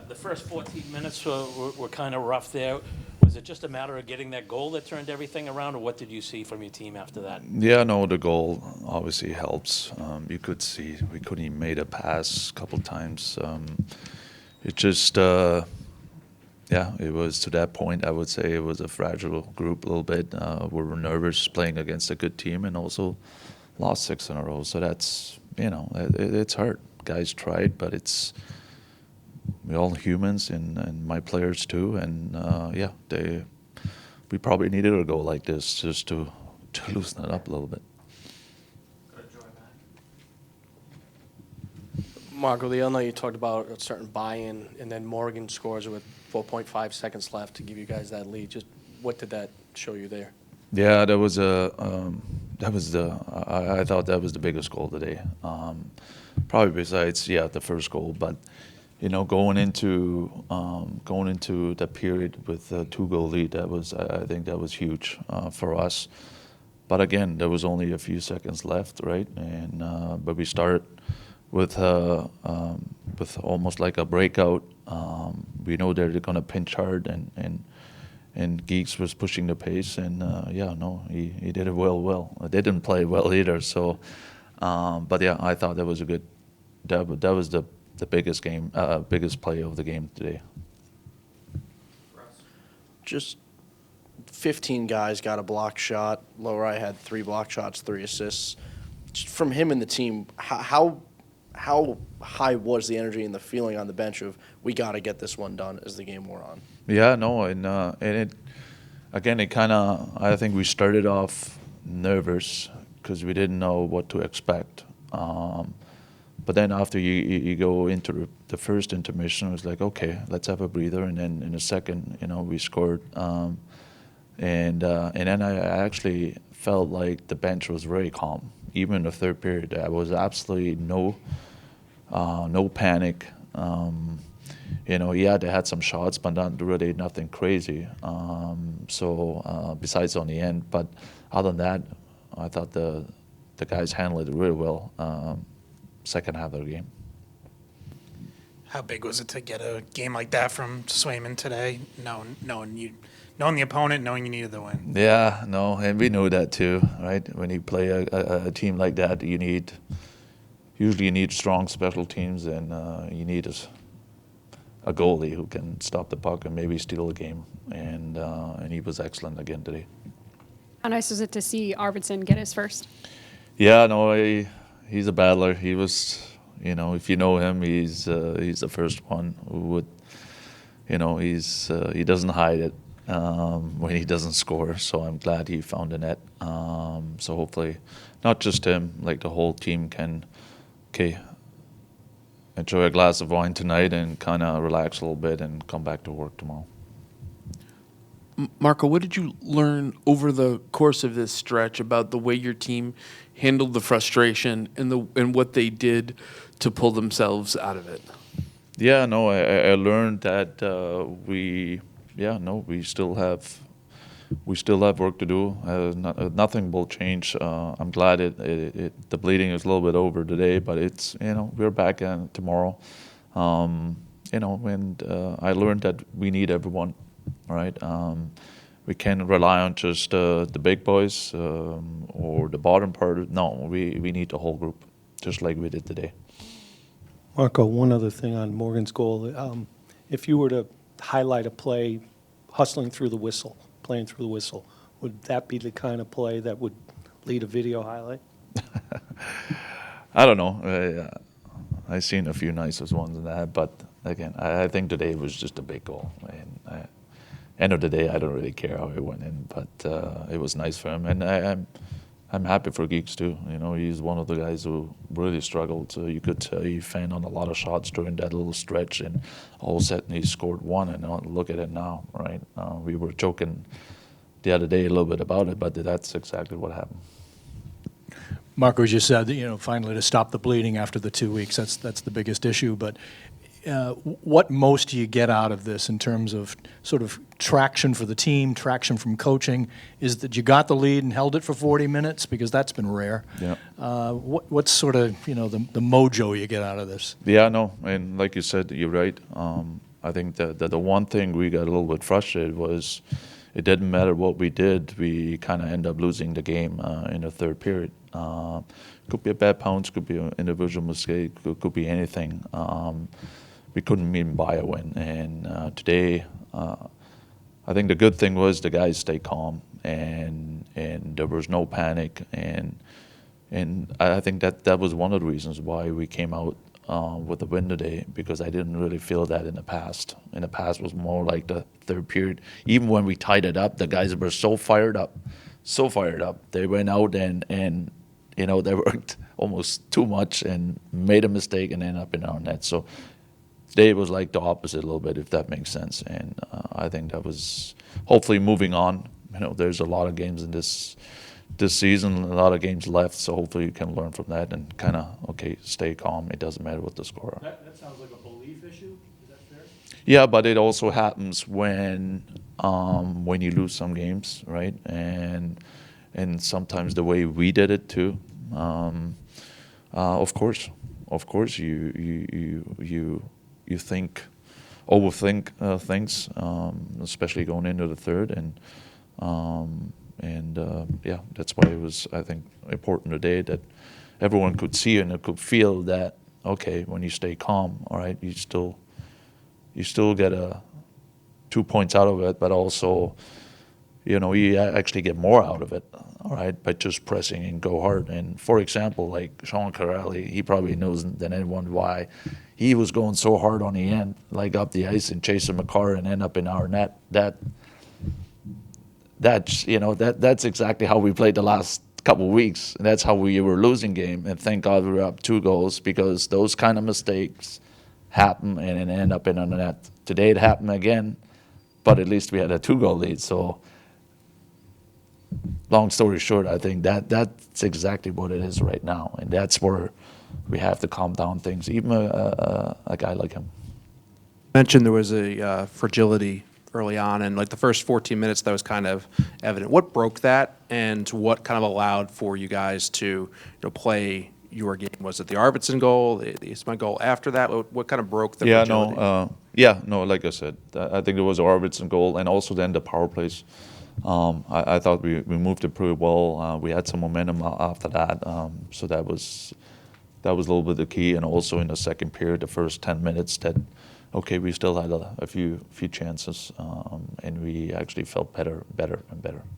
The first 14 minutes were kind of rough there. Was it just a matter of getting that goal that turned everything around, or what did you see from your team after that? Yeah, no, the goal obviously helps. You could see we couldn't even made a pass a couple times. It just, it was to that point. I would say it was a fragile group a little bit. We were nervous playing against a good team, and also lost 6 in a row. So that's it's hard. Guys tried, but we're all humans, and my players too. And we probably needed a goal like this just to loosen it up a little bit. Marco, the other night you talked about a certain buy-in, and then Morgan scores with 4.5 seconds left to give you guys that lead. Just what did that show you there? Yeah, I thought that was the biggest goal today. Probably besides the first goal, but going into the period with a 2-goal lead, I think that was huge for us. But again, there was only a few seconds left, right? And but we started with almost like a breakout. We know they're going to pinch hard, and Geeks was pushing the pace, and he did it well. They didn't play well either, so but yeah, I thought that was a good. That was the biggest play of the game today. Just 15 guys got a block shot. Lohrei had 3 block shots, 3 assists. Just from him and the team, how high was the energy and the feeling on the bench of we got to get this one done as the game wore on? Yeah, no, and it kind of, I think we started off nervous because we didn't know what to expect. But then after you go into the first intermission, it was like, okay, let's have a breather. And then in the second, we scored. And then I actually felt like the bench was very calm. Even in the third period, there was absolutely no panic. They had some shots, but nothing crazy. Besides on the end, but other than that, I thought the guys handled it really well. Second half of the game. How big was it to get a game like that from Swayman today, knowing the opponent, knowing you needed the win? Yeah, no, and we knew that too, right? When you play a team like that, usually you need strong special teams, and you need a goalie who can stop the puck and maybe steal a game, and he was excellent again today. How nice was it to see Arvidsson get his first? Yeah, no, he's a battler. He was, if you know him, he's the first one who would, he doesn't hide it when he doesn't score. So I'm glad he found the net. So hopefully, not just him, like the whole team can, enjoy a glass of wine tonight and kind of relax a little bit and come back to work tomorrow. Marco, what did you learn over the course of this stretch about the way your team handled the frustration and what they did to pull themselves out of it? Yeah, no, I learned that we still have work to do. Nothing will change. I'm glad the bleeding is a little bit over today, but it's we're back in tomorrow. And I learned that we need everyone. Right, we can't rely on just the big boys or the bottom part. No, we need the whole group, just like we did today. Marco, one other thing on Morgan's goal. If you were to highlight a play, playing through the whistle, would that be the kind of play that would lead a video highlight? I don't know. I've seen a few nicer ones than that, but again, I think today was just a big goal. And end of the day, I don't really care how it went in, but it was nice for him, and I'm happy for Geeks too. He's one of the guys who really struggled. So you could tell he fanned on a lot of shots during that little stretch, and all of a sudden he scored one. And look at it now, right? We were joking the other day a little bit about it, but that's exactly what happened. Marco just said, finally to stop the bleeding after the 2 weeks. That's the biggest issue, but what most do you get out of this in terms of sort of traction for the team, traction from coaching? Is that you got the lead and held it for 40 minutes? Because that's been rare. Yeah. What's sort of, the mojo you get out of this? Yeah, no, and like you said, you're right. I think that the one thing we got a little bit frustrated was it didn't matter what we did, we kind of end up losing the game in the third period. Could be a bad pounce, could be an individual mistake, could be anything. We couldn't even buy a win. And today, I think the good thing was the guys stayed calm and there was no panic. And I think that was one of the reasons why we came out with the win today, because I didn't really feel that in the past. In the past, it was more like the third period. Even when we tied it up, the guys were so fired up. They went out and they worked almost too much and made a mistake and ended up in our net. So today it was like the opposite a little bit, if that makes sense. And I think that was hopefully moving on. There's a lot of games in this season, a lot of games left, so hopefully you can learn from that and kind of, stay calm. It doesn't matter what the score are. That sounds like a belief issue. Is that fair? Yeah, but it also happens when you lose some games, right? And sometimes the way we did it too. Of course, you overthink things, especially going into the third, and that's why it was, I think, important today that everyone could see and could feel that when you stay calm, all right, you still get 2 points out of it, but also you actually get more out of it, all right, by just pressing and go hard. And for example, like Sean Corrali, he probably knows than anyone why he was going so hard on the end, like up the ice and chasing McCarr and end up in our net. That's exactly how we played the last couple of weeks. And that's how we were losing game. And thank God we were up 2 goals, because those kind of mistakes happen and end up in our net. Today it happened again, but at least we had a 2-goal lead. So long story short, I think that's exactly what it is right now. And that's where we have to calm down things, even a guy like him. Mentioned there was a fragility early on, and like the first 14 minutes that was kind of evident. What broke that, and what kind of allowed for you guys to play your game? Was it the Arvidsson goal, the Eastman goal after that? What kind of broke the fragility? Like I said, I think it was the Arvidsson goal, and also then the power plays. I thought we moved it pretty well. We had some momentum after that, so that was a little bit the key. And also in the second period, the first 10 minutes, we still had a few chances, and we actually felt better and better.